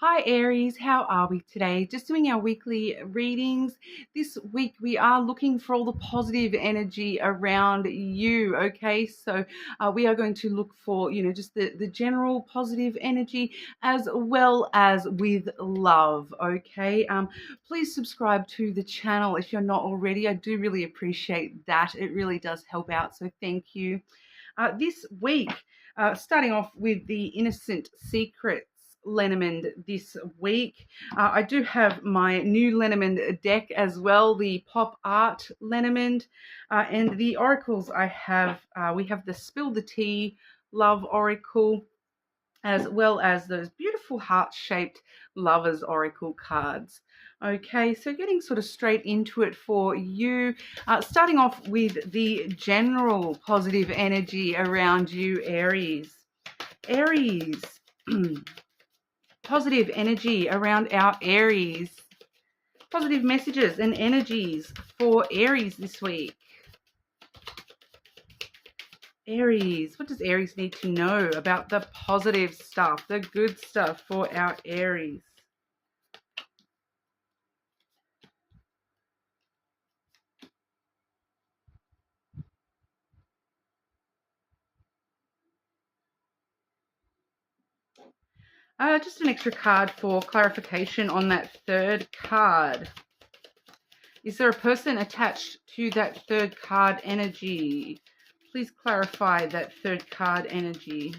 Hi Aries, how are we today? Just doing our weekly readings. This week we are looking for all the positive energy around you, okay? So we are going to look for, just the general positive energy as well as with love, okay? Please subscribe to the channel if you're not already. I do really appreciate that. It really does help out, so thank you. This week, starting off with the Innocent Secrets Lenormand this week. I do have my new Lenormand deck as well, the Pop Art Lenormand, and the oracles I have. We have the Spill the Tea Love Oracle, as well as those beautiful heart-shaped Lovers Oracle cards. Okay, so getting sort of straight into it for you, starting off with the general positive energy around you, Aries. Aries, positive energy around our Aries. Positive messages and energies for Aries this week. Aries, what does Aries need to know about the positive stuff, the good stuff for our Aries? Just an extra card for clarification on that third card. Is there a person attached to that third card energy? Please clarify that third card energy.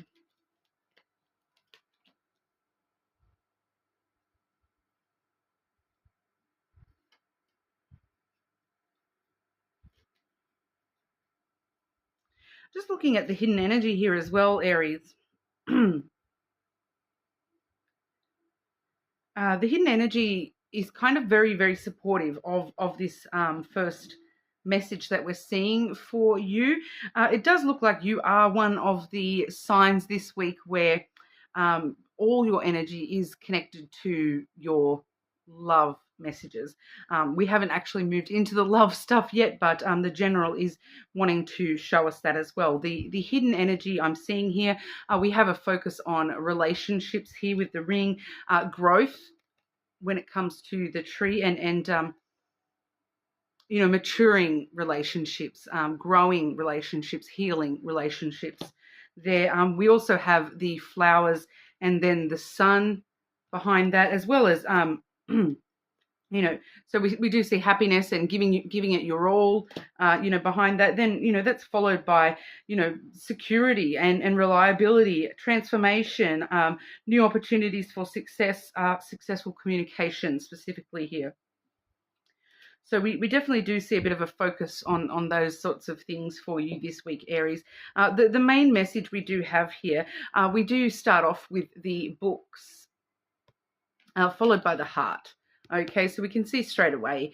Just looking at the hidden energy here as well, Aries. The hidden energy is kind of very, very supportive of this first message that we're seeing for you. It does look like you are one of the signs this week where all your energy is connected to your love messages. We haven't actually moved into the love stuff yet, but the general is wanting to show us that as well. The hidden energy I'm seeing here, we have a focus on relationships here with the ring, growth when it comes to the tree, and maturing relationships, growing relationships, healing relationships. There, we also have the flowers and then the sun behind that, as well as so we do see happiness and giving it your all, behind that. Then, that's followed by, security and reliability, transformation, new opportunities for success, successful communication specifically here. So we definitely do see a bit of a focus on those sorts of things for you this week, Aries. The main message we do have here, we do start off with the books, followed by the heart. Okay, so we can see straight away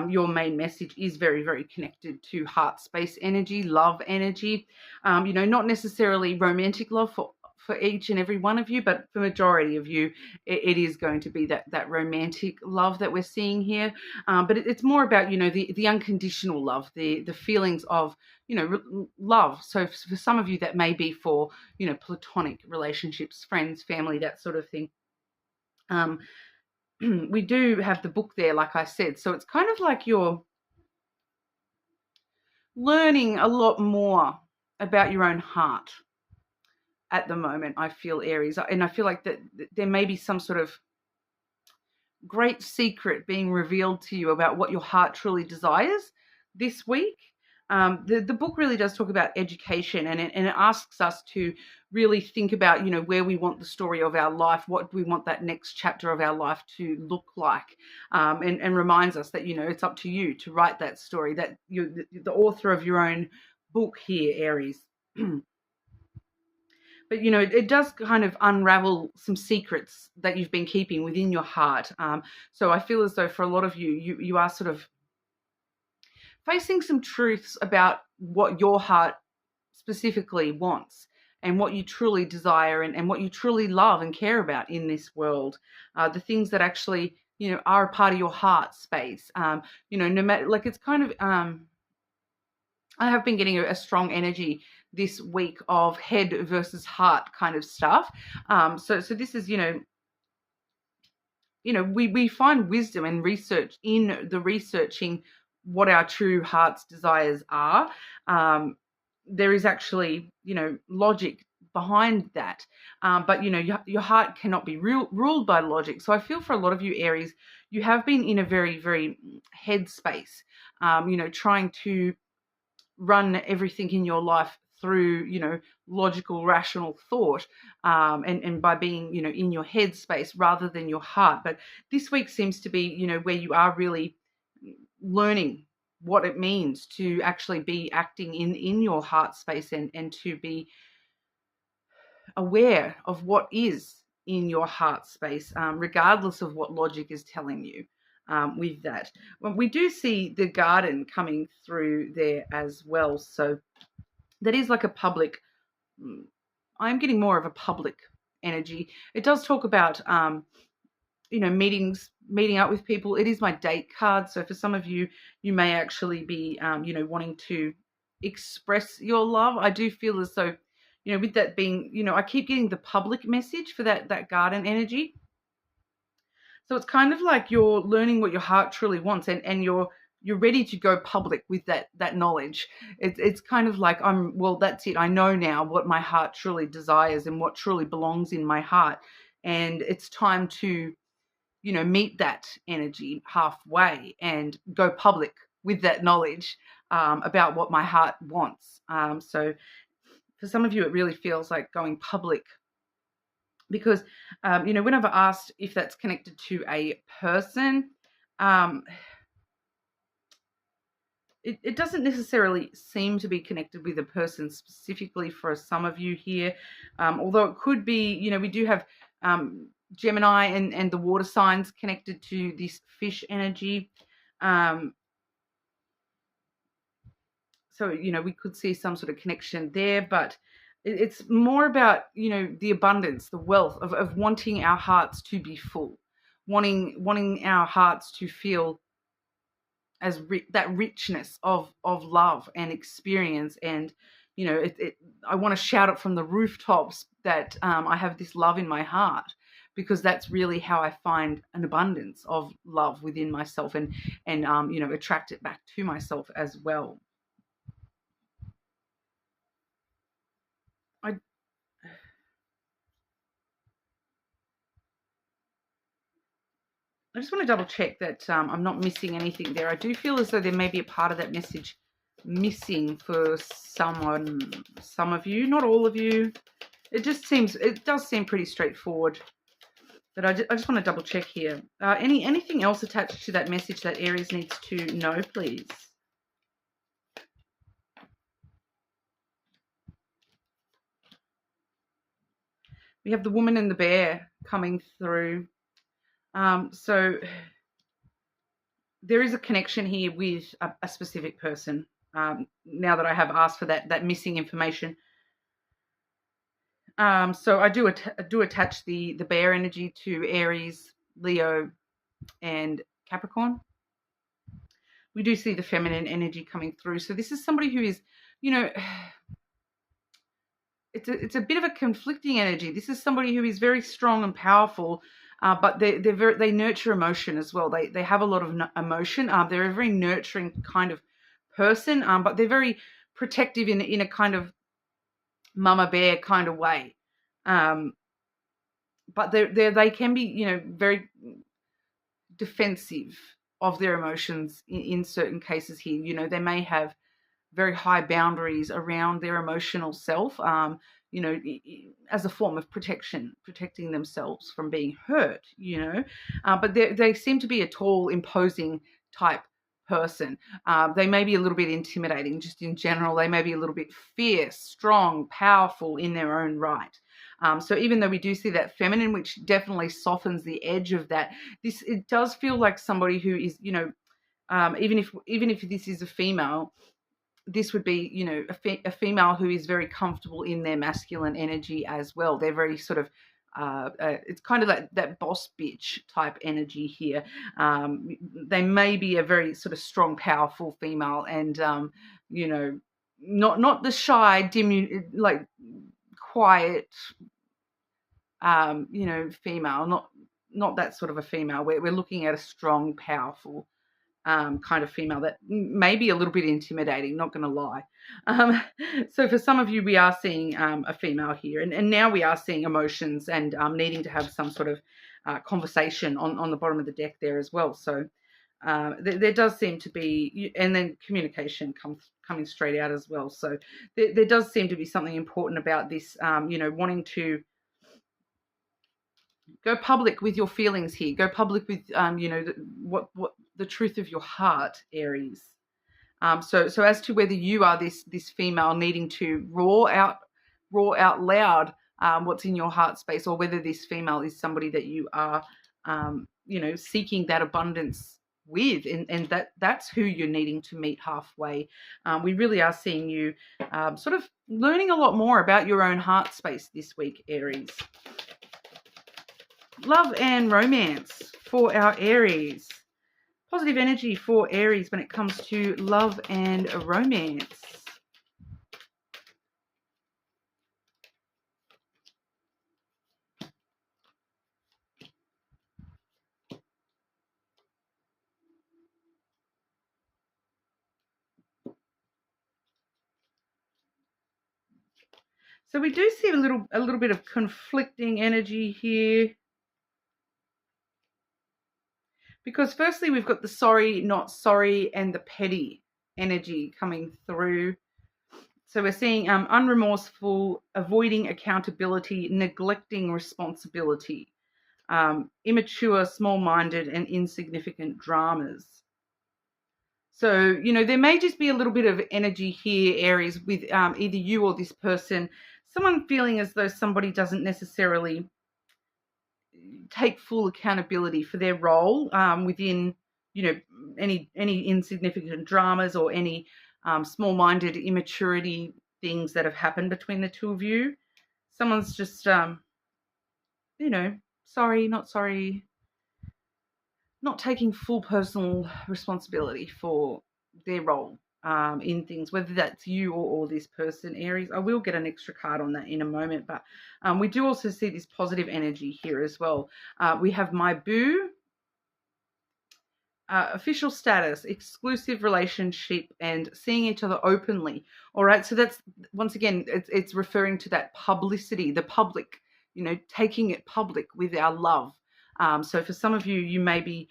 your main message is very, very connected to heart space energy, love energy. Not necessarily romantic love for each and every one of you, but for majority of you, it is going to be that romantic love that we're seeing here. But it's more about, the unconditional love, the feelings of, love. So for some of you, that may be for, platonic relationships, friends, family, that sort of thing. We do have the book there, like I said. So it's kind of like you're learning a lot more about your own heart at the moment, I feel, Aries. And I feel like that there may be some sort of great secret being revealed to you about what your heart truly desires this week. The book really does talk about education, and it asks us to really think about, where we want the story of our life, what we want that next chapter of our life to look like, and reminds us that, it's up to you to write that story, that you're the author of your own book here, Aries. But, it does kind of unravel some secrets that you've been keeping within your heart. So I feel as though for a lot of you are sort of facing some truths about what your heart specifically wants and what you truly desire, and what you truly love and care about in this world. The things that actually, are a part of your heart space. No matter, like, it's kind of, I have been getting a strong energy this week of head versus heart kind of stuff. So this is, we find wisdom and research in the researching what our true heart's desires are. There is actually, logic behind that. But, your heart cannot be ruled by logic. So I feel for a lot of you Aries, you have been in a very, very head space, trying to run everything in your life through, logical, rational thought, and by being, in your head space rather than your heart. But this week seems to be, where you are really learning what it means to actually be acting in your heart space, and to be aware of what is in your heart space, regardless of what logic is telling you. With that, well, we do see the garden coming through there as well. So that is like a public, I'm getting more of a public energy. It does talk about, meeting up with people. It is my date card. So for some of you, you may actually be, wanting to express your love. I do feel as though, with that being, I keep getting the public message for that garden energy. So it's kind of like you're learning what your heart truly wants, and you're ready to go public with that knowledge. It's kind of like, that's it. I know now what my heart truly desires and what truly belongs in my heart. And it's time to, meet that energy halfway and go public with that knowledge, about what my heart wants. So for some of you, it really feels like going public, because, whenever asked if that's connected to a person, it doesn't necessarily seem to be connected with a person specifically for some of you here, although it could be, we do have Gemini and the water signs connected to this fish energy. So, we could see some sort of connection there, but it's more about, the abundance, the wealth of wanting our hearts to be full, wanting our hearts to feel as that richness of love and experience. And, I want to shout it from the rooftops that, I have this love in my heart, because that's really how I find an abundance of love within myself, and attract it back to myself as well. I just want to double check that, I'm not missing anything there. I do feel as though there may be a part of that message missing for some of you, not all of you. It does seem pretty straightforward, but I just want to double check here. Anything else attached to that message that Aries needs to know, please? We have the woman and the bear coming through. So there is a connection here with a specific person. Now that I have asked for that missing information, so I do attach the bear energy to Aries, Leo, and Capricorn. We do see the feminine energy coming through. So this is somebody who is, it's a bit of a conflicting energy. This is somebody who is very strong and powerful, but they nurture emotion as well. They have a lot of emotion. They're a very nurturing kind of person, but they're very protective in a kind of mama bear kind of way. But they can be, very defensive of their emotions in certain cases here. They may have very high boundaries around their emotional self, as a form of protecting themselves from being hurt, but they seem to be a tall, imposing type person. They may be a little bit intimidating just in general. They may be a little bit fierce, strong, powerful in their own right. So even though we do see that feminine, which definitely softens the edge of that, it does feel like somebody who is, even if this is a female, this would be, a female who is very comfortable in their masculine energy as well. They're very sort of, it's kind of like that boss bitch type energy here. They may be a very sort of strong, powerful female, and, not the shy, like quiet, female, not that sort of a female. We're looking at a strong, powerful kind of female that may be a little bit intimidating, not going to lie. So for some of you, we are seeing a female here, and now we are seeing emotions and needing to have some sort of conversation on the bottom of the deck there as well. So there does seem to be, and then communication coming straight out as well. So there does seem to be something important about this, wanting to go public with your feelings here. Go public with, what the truth of your heart, Aries. So as to whether you are this female needing to roar out loud what's in your heart space, or whether this female is somebody that you are, seeking that abundance with, and that's who you're needing to meet halfway. We really are seeing you sort of learning a lot more about your own heart space this week, Aries. Love and romance for our Aries. Positive energy for Aries when it comes to love and romance. So we do see a little bit of conflicting energy here. Because firstly, we've got the sorry, not sorry, and the petty energy coming through. So we're seeing unremorseful, avoiding accountability, neglecting responsibility, immature, small-minded, and insignificant dramas. So, there may just be a little bit of energy here, Aries, with either you or this person, someone feeling as though somebody doesn't necessarily take full accountability for their role within, any insignificant dramas or any small-minded immaturity things that have happened between the two of you. Someone's just, sorry, not sorry, not taking full personal responsibility for their role in things, whether that's you or this person, Aries. I will get an extra card on that in a moment, but we do also see this positive energy here as well. We have my boo, official status, exclusive relationship, and seeing each other openly. All right, so that's, once again, it's referring to that publicity, the public, taking it public with our love. So for some of you, you may be,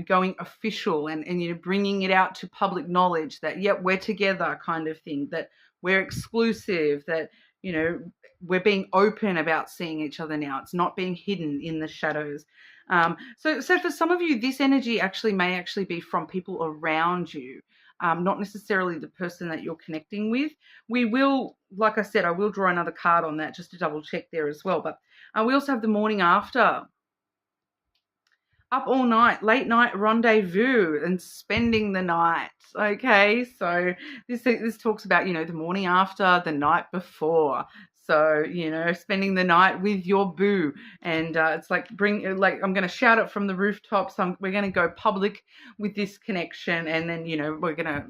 going official and bringing it out to public knowledge that, yep, we're together kind of thing, that we're exclusive, that, we're being open about seeing each other now. It's not being hidden in the shadows. So for some of you, this energy may actually be from people around you, not necessarily the person that you're connecting with. We will, like I said, I will draw another card on that just to double check there as well. But we also have the morning after. Up all night, late night rendezvous and spending the night. Okay, so this talks about, the morning after, the night before. So, spending the night with your boo. And it's like, I'm going to shout it from the rooftops. We're going to go public with this connection. And then, we're going to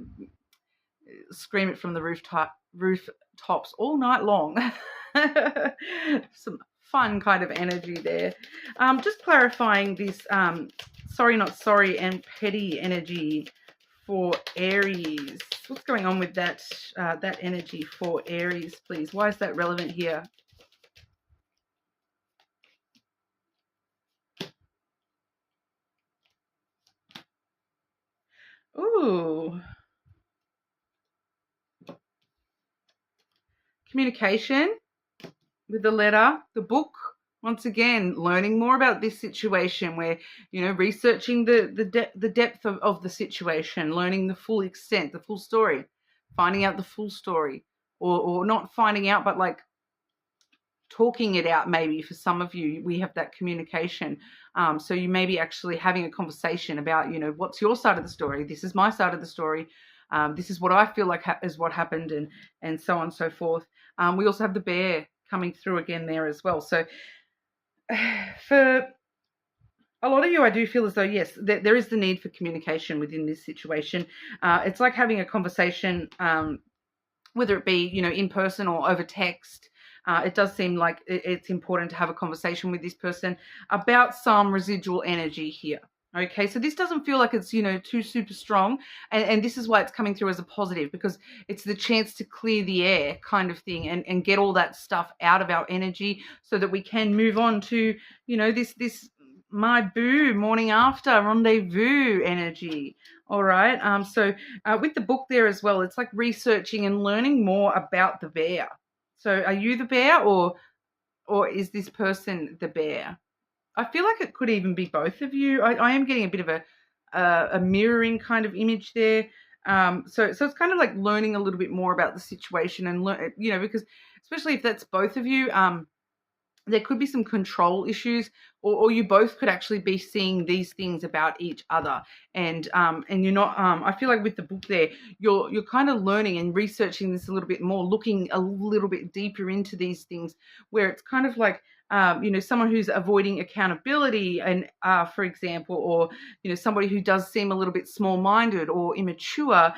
scream it from the rooftops all night long. Some fun kind of energy there. Just clarifying this sorry, not sorry, and petty energy for Aries. What's going on with that energy for Aries, please? Why is that relevant here? Ooh. Communication with the letter, the book. Once again, learning more about this situation, where, researching the depth of the situation, learning the full extent, the full story, finding out the full story, or not finding out, but like talking it out. Maybe for some of you, we have that communication. So you may be actually having a conversation about, what's your side of the story? This is my side of the story. This is what I feel like is what happened, and so on and so forth. We also have the bear coming through again there as well. So for a lot of you, I do feel as though, yes, there is the need for communication within this situation. It's like having a conversation, whether it be, in person or over text, it does seem like it's important to have a conversation with this person about some residual energy here. Okay, so this doesn't feel like it's, too super strong. And this is why it's coming through as a positive, because it's the chance to clear the air kind of thing, and get all that stuff out of our energy so that we can move on to, this my boo morning after rendezvous energy. All right. So with the book there as well, it's like researching and learning more about the bear. So are you the bear, or is this person the bear? I feel like it could even be both of you. I am getting a bit of a mirroring kind of image there. So it's kind of like learning a little bit more about the situation, and because especially if that's both of you, there could be some control issues, or you both could actually be seeing these things about each other, and you're not. I feel like with the book there, you're kind of learning and researching this a little bit more, looking a little bit deeper into these things, where it's kind of like someone who's avoiding accountability, and for example, or somebody who does seem a little bit small-minded or immature.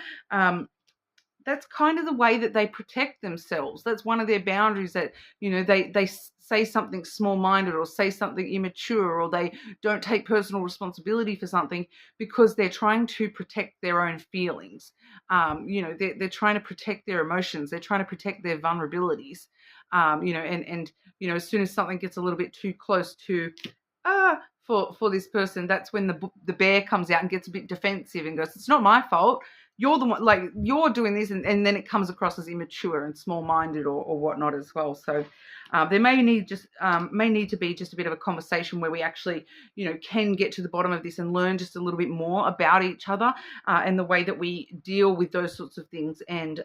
That's kind of the way that they protect themselves. That's one of their boundaries, that, they say something small-minded, or say something immature, or they don't take personal responsibility for something, because they're trying to protect their own feelings. They're trying to protect their emotions. They're trying to protect their vulnerabilities. And as soon as something gets a little bit too close to, for this person, that's when the bear comes out and gets a bit defensive and goes, "It's not my fault. You're the one, like, you're doing this," and then it comes across as immature and small-minded, or whatnot as well. So there may need to be just a bit of a conversation where we actually, can get to the bottom of this and learn just a little bit more about each other, and the way that we deal with those sorts of things, and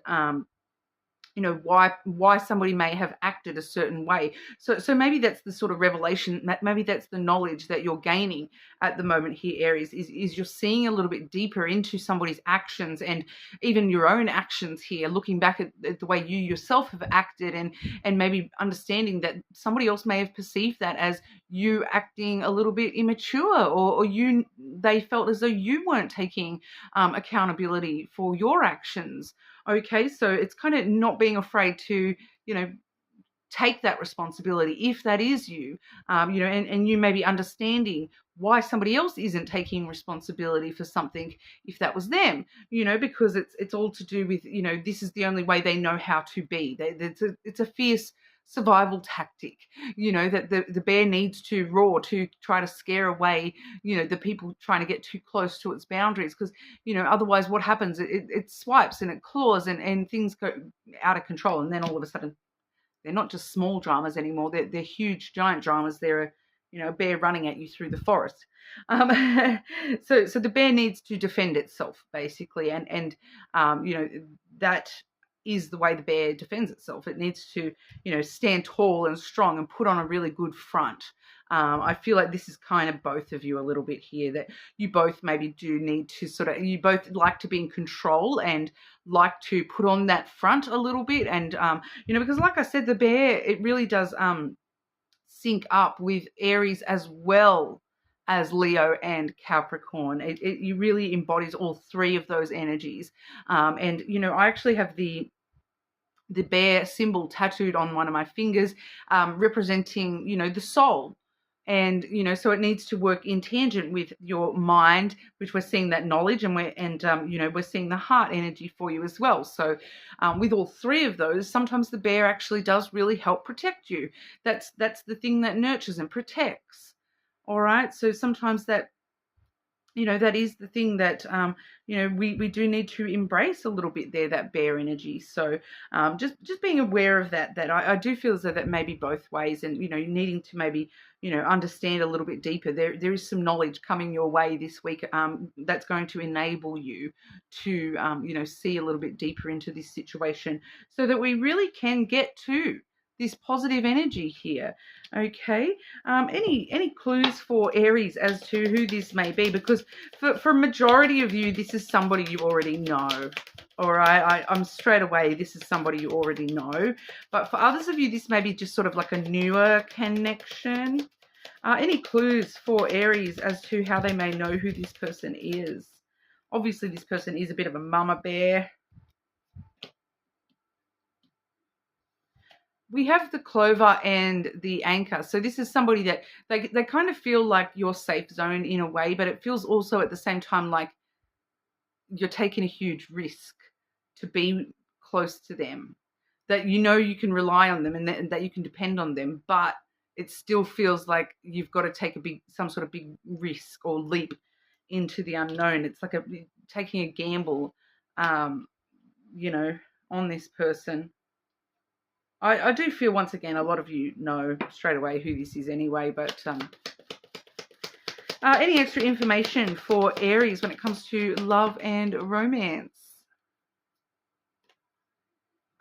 why somebody may have acted a certain way. So maybe that's the sort of revelation, maybe that's the knowledge that you're gaining at the moment here, Aries, is you're seeing a little bit deeper into somebody's actions, and even your own actions here, looking back at the way you yourself have acted, and maybe understanding that somebody else may have perceived that as you acting a little bit immature, or they felt as though you weren't taking accountability for your actions. Okay, so it's kind of not being afraid to, take that responsibility if that is you, and you may be understanding why somebody else isn't taking responsibility for something if that was them, because it's all to do with, this is the only way they know how to be. It's a fierce survival tactic, that the bear needs to roar to try to scare away, the people trying to get too close to its boundaries, because, otherwise what happens, it swipes and it claws, and things go out of control, and then all of a sudden they're not just small dramas anymore, they're huge, giant dramas. They're a bear running at you through the forest. So the bear needs to defend itself, basically, and that is the way the bear defends itself. It needs to, stand tall and strong and put on a really good front. I feel like this is kind of both of you a little bit here, that you both maybe do need to you both like to be in control and like to put on that front a little bit. And, because like I said, the bear, it really does sync up with Aries as well as Leo and Capricorn. It really embodies all three of those energies. And, I actually have the bear symbol tattooed on one of my fingers, representing, the soul. And, so it needs to work in tangent with your mind, which we're seeing that knowledge, and we're seeing the heart energy for you as well. So with all three of those, sometimes the bear actually does really help protect you. That's the thing that nurtures and protects. All right. So sometimes that, that is the thing that, we do need to embrace a little bit there, that bear energy. So just being aware of that I do feel as though that may be both ways, and, needing to maybe, understand a little bit deeper. There is some knowledge coming your way this week that's going to enable you to, see a little bit deeper into this situation, so that we really can get to this positive energy here. Okay. Any clues for Aries as to who this may be? Because for a majority of you, this is somebody you already know. All right. I'm straight away, this is somebody you already know. But for others of you, this may be just sort of like a newer connection. Any clues for Aries as to how they may know who this person is? Obviously, this person is a bit of a mama bear. we have the clover and the anchor. So this is somebody that they kind of feel like your safe zone in a way, but it feels also at the same time like you're taking a huge risk to be close to them, that you know you can rely on them and that you can depend on them, but it still feels like you've got to take some sort of big risk or leap into the unknown. It's like taking a gamble, um, you know, on this person. I do feel, once again, a lot of you know straight away who this is anyway, but any extra information for Aries when it comes to love and romance?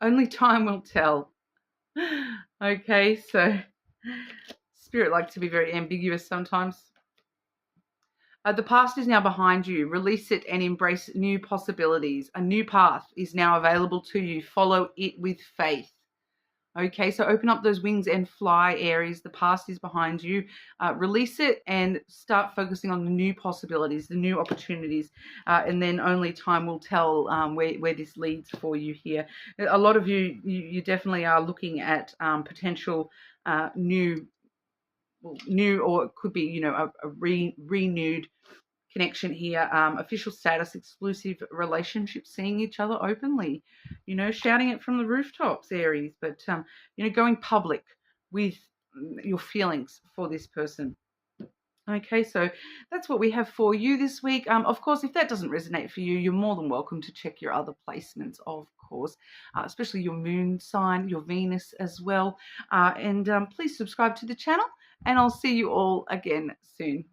Only time will tell. Okay, so Spirit likes to be very ambiguous sometimes. The past is now behind you. Release it and embrace new possibilities. A new path is now available to you. Follow it with faith. Okay, so open up those wings and fly, Aries. The past is behind you. Release it and start focusing on the new possibilities, the new opportunities, and then only time will tell where this leads for you here. A lot of you definitely are looking at potential new, or it could be, you know, a renewed connection here, official status, exclusive relationship, seeing each other openly, you know, shouting it from the rooftops, Aries, but, you know, going public with your feelings for this person. Okay, so that's what we have for you this week. Of course, if that doesn't resonate for you, you're more than welcome to check your other placements, of course, especially your moon sign, your Venus as well. And please subscribe to the channel, and I'll see you all again soon.